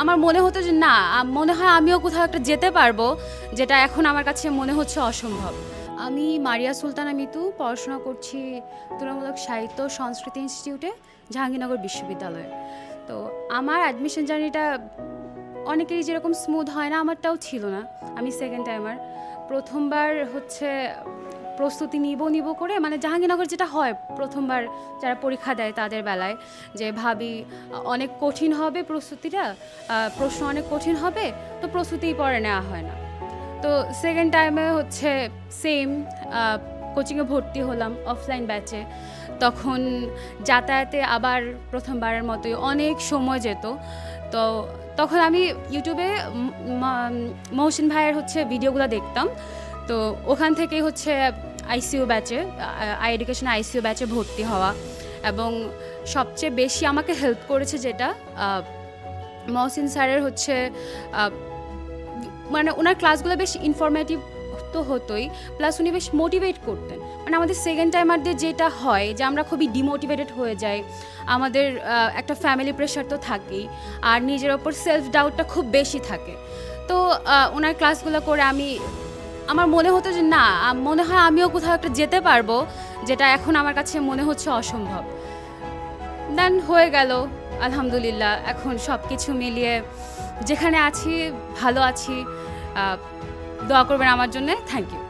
আমার মনে হতো যে না, মনে হয় আমিও কোথাও একটা যেতে পারবো, যেটা এখন আমার কাছে মনে হচ্ছে অসম্ভব। আমি মারিয়া সুলতানা মিতু পড়াশোনা করছি তুলনামূলক সাহিত্য সংস্কৃতি ইনস্টিটিউটে, জাহাঙ্গীরনগর বিশ্ববিদ্যালয়ে। তো আমার অ্যাডমিশন জার্নিটা অনেকেরই যেরকম স্মুথ হয় না, আমারটাও ছিল না। আমি সেকেন্ড টাইমার, প্রথমবার হচ্ছে প্রস্তুতি নিব করে, মানে জাহাঙ্গীরনগর যেটা হয় প্রথমবার যারা পরীক্ষা দেয় তাদের বেলায়, যে ভাবি অনেক কঠিন হবে প্রস্তুতিটা, প্রশ্ন অনেক কঠিন হবে, তো প্রস্তুতি পরে নেওয়া হয় না। তো সেকেন্ড টাইমে হচ্ছে সেম কোচিংয়ে ভর্তি হলাম অফলাইন ব্যাচে। তখন যাতায়াতে আবার প্রথমবারের মতোই অনেক সময় যেত। তো তখন আমি ইউটিউবে মহসিন ভাইয়ের হচ্ছে ভিডিওগুলো দেখতাম। তো ওখান থেকেই হচ্ছে আইসিইউ ব্যাচে, আই এডুকেশন আইসিইউ ব্যাচে ভর্তি হওয়া। এবং সবচেয়ে বেশি আমাকে হেল্প করেছে যেটা, মহসিন স্যারের হচ্ছে মানে ওনার ক্লাসগুলো বেশ ইনফরমেটিভ তো হতোই, প্লাস উনি বেশ মোটিভেট করতেন। মানে আমাদের সেকেন্ড টাইমারদের যেটা হয় যে আমরা খুবই ডিমোটিভেটেড হয়ে যাই, আমাদের একটা ফ্যামিলি প্রেশার তো থাকেই, আর নিজের ওপর সেলফ ডাউটটা খুব বেশি থাকে। তো ওনার ক্লাসগুলো করে আমার মনে হতো যে না, মনে হয় আমিও কোথাও একটা যেতে পারবো, যেটা এখন আমার কাছে মনে হচ্ছে অসম্ভব। দেন হয়ে গেল আলহামদুলিল্লাহ। এখন সব কিছু মিলিয়ে যেখানে আছি ভালো আছি। দোয়া করবেন আমার জন্য। Thank you.